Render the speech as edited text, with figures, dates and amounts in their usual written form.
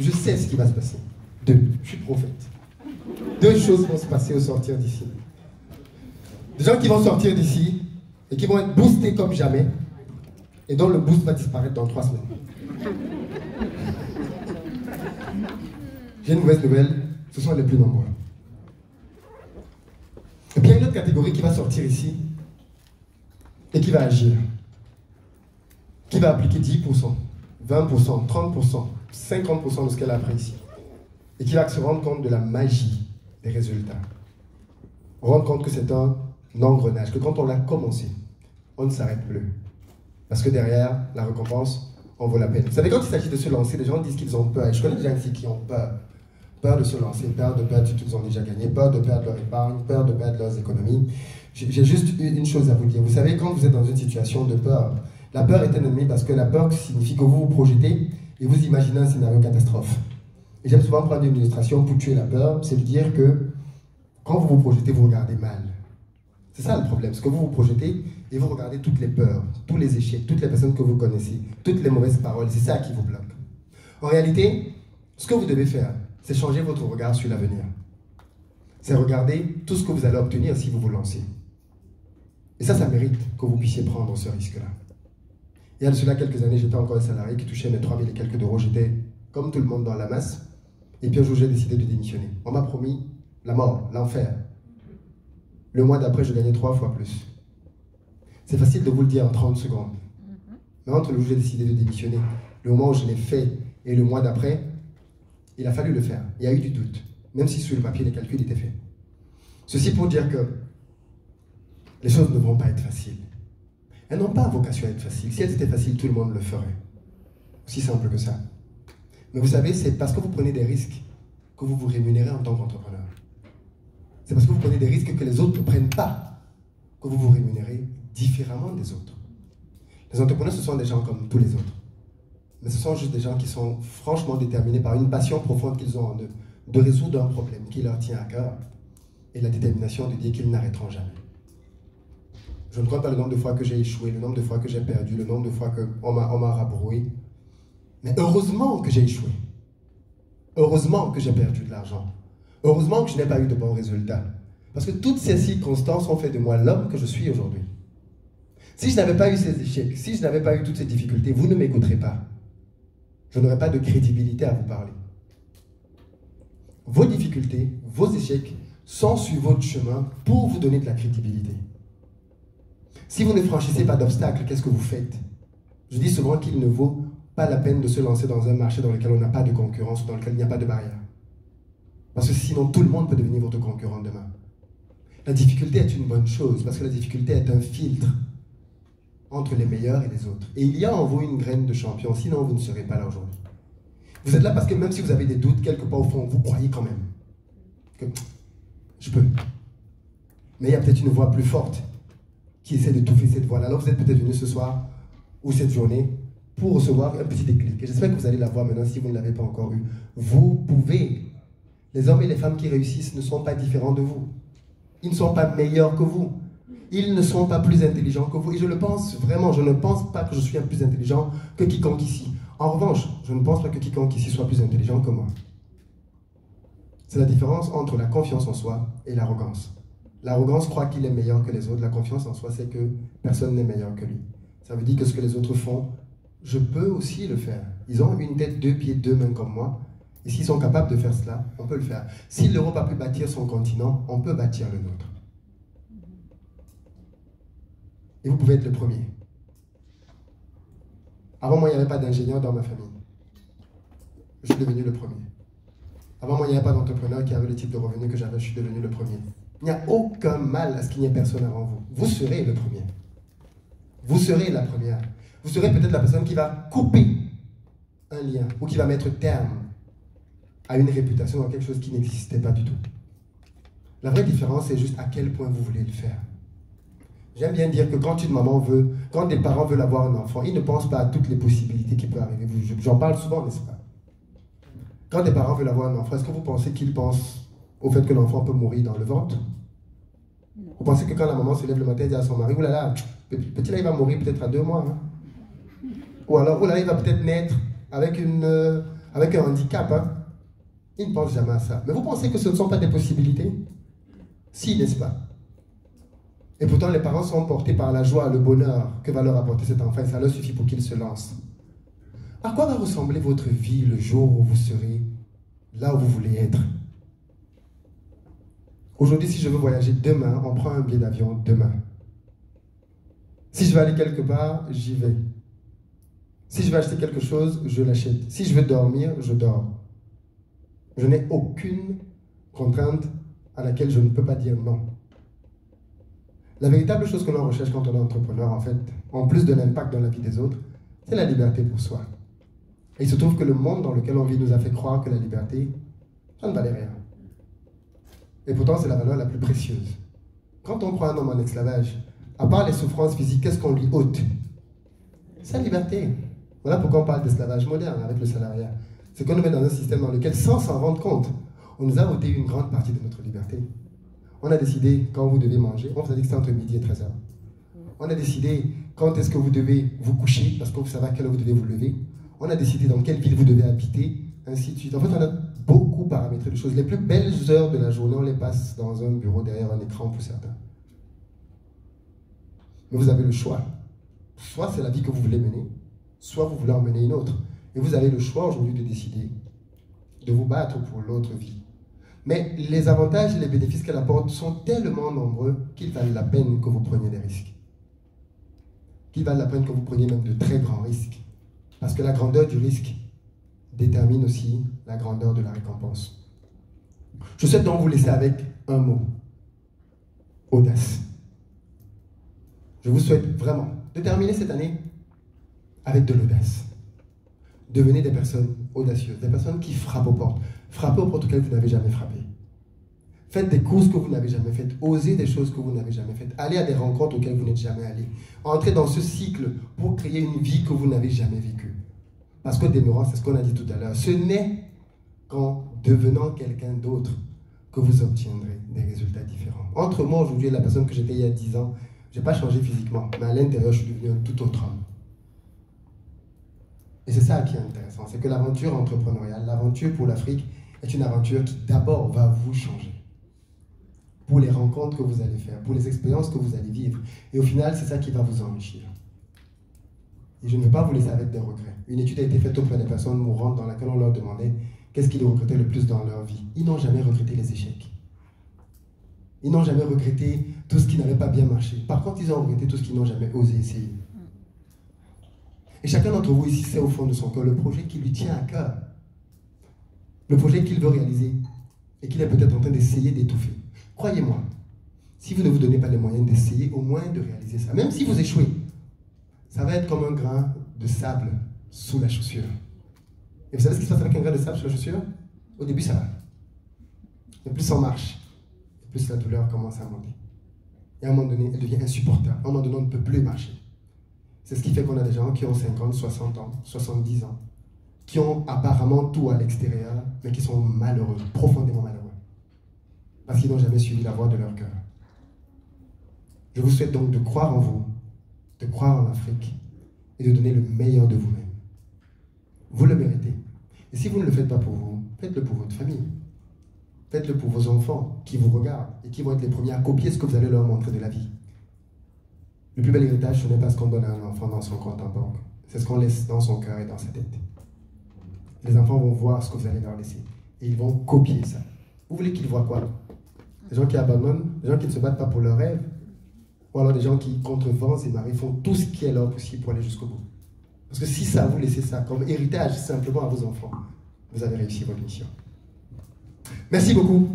Je sais ce qui va se passer. Deux, je suis prophète. Deux choses vont se passer au sortir d'ici. Des gens qui vont sortir d'ici et qui vont être boostés comme jamais et dont le boost va disparaître dans 3 semaines. J'ai une mauvaise nouvelle, ce sont les plus nombreux. Et puis il y a une autre catégorie qui va sortir ici et qui va agir. Qui va appliquer 10%, 20%, 30%, 50% de ce qu'elle a appris ici. Et qui va se rendre compte de la magie des résultats. Rendre compte que c'est un engrenage, que quand on l'a commencé, on ne s'arrête plus. Parce que derrière, la récompense en vaut la peine. Vous savez, quand il s'agit de se lancer, les gens disent qu'ils ont peur. Et je connais des gens ici qui ont peur. Peur de se lancer, peur de perdre tout ce qu'ils ont déjà gagné, peur de perdre leur épargne, peur de perdre leurs économies. J'ai juste une chose à vous dire. Vous savez, quand vous êtes dans une situation de peur, la peur est un ennemi parce que la peur signifie que vous vous projetez et vous imaginez un scénario catastrophe. Et j'aime souvent prendre une illustration pour tuer la peur, c'est de dire que quand vous vous projetez, vous regardez mal. C'est ça le problème, c'est que vous vous projetez et vous regardez toutes les peurs, tous les échecs, toutes les personnes que vous connaissez, toutes les mauvaises paroles, c'est ça qui vous bloque. En réalité, ce que vous devez faire, c'est changer votre regard sur l'avenir. C'est regarder tout ce que vous allez obtenir si vous vous lancez. Et ça mérite que vous puissiez prendre ce risque-là. Il y a de cela quelques années, j'étais encore un salarié qui touchait mes 3000 et quelques d'euros. J'étais comme tout le monde dans la masse. Et puis un jour, j'ai décidé de démissionner. On m'a promis la mort, l'enfer. Le mois d'après, je gagnais 3 fois plus. C'est facile de vous le dire en 30 secondes. Mais entre le jour où j'ai décidé de démissionner, le moment où je l'ai fait et le mois d'après, il a fallu le faire. Il y a eu du doute. Même si sur le papier, les calculs étaient faits. Ceci pour dire que les choses ne vont pas être faciles. Elles n'ont pas vocation à être faciles. Si elles étaient faciles, tout le monde le ferait. Aussi simple que ça. Mais vous savez, c'est parce que vous prenez des risques que vous vous rémunérez en tant qu'entrepreneur. C'est parce que vous prenez des risques que les autres ne prennent pas que vous vous rémunérez différemment des autres. Les entrepreneurs, ce sont des gens comme tous les autres. Mais ce sont juste des gens qui sont franchement déterminés par une passion profonde qu'ils ont en eux, de résoudre un problème qui leur tient à cœur et la détermination de dire qu'ils n'arrêteront jamais. Je ne compte pas le nombre de fois que j'ai échoué, le nombre de fois que j'ai perdu, le nombre de fois qu'on m'a rabroué. Mais heureusement que j'ai échoué. Heureusement que j'ai perdu de l'argent. Heureusement que je n'ai pas eu de bons résultats. Parce que toutes ces circonstances ont fait de moi l'homme que je suis aujourd'hui. Si je n'avais pas eu ces échecs, si je n'avais pas eu toutes ces difficultés, vous ne m'écouterez pas. Je n'aurais pas de crédibilité à vous parler. Vos difficultés, vos échecs sont sur votre chemin pour vous donner de la crédibilité. Si vous ne franchissez pas d'obstacles, qu'est-ce que vous faites? Je dis souvent qu'il ne vaut pas la peine de se lancer dans un marché dans lequel on n'a pas de concurrence, dans lequel il n'y a pas de barrière. Parce que sinon, tout le monde peut devenir votre concurrent demain. La difficulté est une bonne chose, parce que la difficulté est un filtre entre les meilleurs et les autres. Et il y a en vous une graine de champion, sinon vous ne serez pas là aujourd'hui. Vous êtes là parce que même si vous avez des doutes, quelque part au fond, vous croyez quand même que je peux. Mais il y a peut-être une voix plus forte qui essaie de touffer cette voix-là. Alors vous êtes peut-être venu ce soir ou cette journée pour recevoir un petit déclic. Et j'espère que vous allez l'avoir maintenant si vous ne l'avez pas encore eu. Vous pouvez. Les hommes et les femmes qui réussissent ne sont pas différents de vous. Ils ne sont pas meilleurs que vous. Ils ne sont pas plus intelligents que vous. Et je le pense vraiment, je ne pense pas que je suis un plus intelligent que quiconque ici. En revanche, je ne pense pas que quiconque ici soit plus intelligent que moi. C'est la différence entre la confiance en soi et l'arrogance. L'arrogance croit qu'il est meilleur que les autres. La confiance en soi, c'est que personne n'est meilleur que lui. Ça veut dire que ce que les autres font, je peux aussi le faire. Ils ont une tête, 2 pieds, 2 mains comme moi. Et s'ils sont capables de faire cela, on peut le faire. Si l'Europe a pu bâtir son continent, on peut bâtir le nôtre. Et vous pouvez être le premier. Avant moi, il n'y avait pas d'ingénieur dans ma famille. Je suis devenu le premier. Avant moi, il n'y avait pas d'entrepreneur qui avait le type de revenu que j'avais. Je suis devenu le premier. Il n'y a aucun mal à ce qu'il n'y ait personne avant vous. Vous serez le premier. Vous serez la première. Vous serez peut-être la personne qui va couper un lien ou qui va mettre terme à une réputation dans quelque chose qui n'existait pas du tout. La vraie différence, c'est juste à quel point vous voulez le faire. J'aime bien dire que quand une maman veut, quand des parents veulent avoir un enfant, ils ne pensent pas à toutes les possibilités qui peuvent arriver. J'en parle souvent, n'est-ce pas? Quand des parents veulent avoir un enfant, est-ce que vous pensez qu'ils pensent au fait que l'enfant peut mourir dans le ventre? Vous pensez que quand la maman se lève le matin et dit à son mari, oulala, petit là, il va mourir peut-être à 2 mois. Hein? Ou alors, oulala, il va peut-être naître avec avec un handicap, hein, ils ne pensent jamais à ça. Mais vous pensez que ce ne sont pas des possibilités? Si, n'est-ce pas? Et pourtant, les parents sont portés par la joie, le bonheur que va leur apporter cet enfant. Et ça leur suffit pour qu'ils se lancent. À quoi va ressembler votre vie le jour où vous serez là où vous voulez être? Aujourd'hui, si je veux voyager demain, on prend un billet d'avion demain. Si je veux aller quelque part, j'y vais. Si je veux acheter quelque chose, je l'achète. Si je veux dormir, je dors. Je n'ai aucune contrainte à laquelle je ne peux pas dire non. La véritable chose que l'on recherche quand on est entrepreneur, en fait, en plus de l'impact dans la vie des autres, c'est la liberté pour soi. Et il se trouve que le monde dans lequel on vit nous a fait croire que la liberté, ça ne valait rien. Et pourtant, c'est la valeur la plus précieuse. Quand on prend un homme en esclavage, à part les souffrances physiques, qu'est-ce qu'on lui ôte? Sa liberté. Voilà pourquoi on parle d'esclavage moderne avec le salariat. C'est qu'on nous met dans un système dans lequel, sans s'en rendre compte, on nous a ôté une grande partie de notre liberté. On a décidé quand vous devez manger, on vous a dit que c'est entre midi et 13h. On a décidé quand est-ce que vous devez vous coucher, parce que vous savez à quelle heure vous devez vous lever. On a décidé dans quelle ville vous devez habiter, ainsi de suite. En fait, on a beaucoup paramétré de choses. Les plus belles heures de la journée, on les passe dans un bureau derrière un écran pour certains. Mais vous avez le choix. Soit c'est la vie que vous voulez mener, soit vous voulez en mener une autre. Et vous avez le choix aujourd'hui de décider de vous battre pour l'autre vie. Mais les avantages et les bénéfices qu'elle apporte sont tellement nombreux qu'il valent la peine que vous preniez des risques. Qu'il valent la peine que vous preniez même de très grands risques. Parce que la grandeur du risque détermine aussi la grandeur de la récompense. Je souhaite donc vous laisser avec un mot. Audace. Je vous souhaite vraiment de terminer cette année avec de l'audace. Devenez des personnes audacieuses, des personnes qui frappent aux portes. Frappez aux portes auxquelles vous n'avez jamais frappé. Faites des courses que vous n'avez jamais faites. Osez des choses que vous n'avez jamais faites. Allez à des rencontres auxquelles vous n'êtes jamais allé. Entrez dans ce cycle pour créer une vie que vous n'avez jamais vécue. Parce que demeurant, c'est ce qu'on a dit tout à l'heure, ce n'est qu'en devenant quelqu'un d'autre que vous obtiendrez des résultats différents. Entre moi aujourd'hui et la personne que j'étais il y a 10 ans, je n'ai pas changé physiquement, mais à l'intérieur, je suis devenu un tout autre homme. Et c'est ça qui est intéressant, c'est que l'aventure entrepreneuriale, l'aventure pour l'Afrique, est une aventure qui d'abord va vous changer. Pour les rencontres que vous allez faire, pour les expériences que vous allez vivre. Et au final, c'est ça qui va vous enrichir. Et je ne veux pas vous laisser avec des regrets. Une étude a été faite auprès des personnes mourantes dans laquelle on leur demandait qu'est-ce qu'ils regrettaient le plus dans leur vie. Ils n'ont jamais regretté les échecs. Ils n'ont jamais regretté tout ce qui n'avait pas bien marché. Par contre, ils ont regretté tout ce qu'ils n'ont jamais osé essayer. Et chacun d'entre vous ici sait au fond de son cœur le projet qui lui tient à cœur. Le projet qu'il veut réaliser et qu'il est peut-être en train d'essayer d'étouffer. Croyez-moi, si vous ne vous donnez pas les moyens d'essayer, au moins de réaliser ça, même si vous échouez, ça va être comme un grain de sable sous la chaussure. Et vous savez ce qui se passe avec un grain de sable sous la chaussure? Au début, ça va. Mais plus on marche, plus la douleur commence à monter. Et à un moment donné, elle devient insupportable. À un moment donné, on ne peut plus marcher. C'est ce qui fait qu'on a des gens qui ont 50, 60 ans, 70 ans, qui ont apparemment tout à l'extérieur, mais qui sont malheureux, profondément malheureux. Parce qu'ils n'ont jamais suivi la voie de leur cœur. Je vous souhaite donc de croire en vous, de croire en Afrique, et de donner le meilleur de vous-même. Vous le méritez. Et si vous ne le faites pas pour vous, faites-le pour votre famille. Faites-le pour vos enfants qui vous regardent et qui vont être les premiers à copier ce que vous allez leur montrer de la vie. Le plus bel héritage, ce n'est pas ce qu'on donne à un enfant dans son compte en banque. C'est ce qu'on laisse dans son cœur et dans sa tête. Les enfants vont voir ce que vous allez leur laisser. Et ils vont copier ça. Vous voulez qu'ils voient quoi? Des gens qui abandonnent, des gens qui ne se battent pas pour leurs rêves, ou alors des gens qui, contre vents et marées, font tout ce qui est leur possible pour aller jusqu'au bout. Parce que si ça, vous laissez ça comme héritage simplement à vos enfants, vous avez réussi votre mission. Merci beaucoup.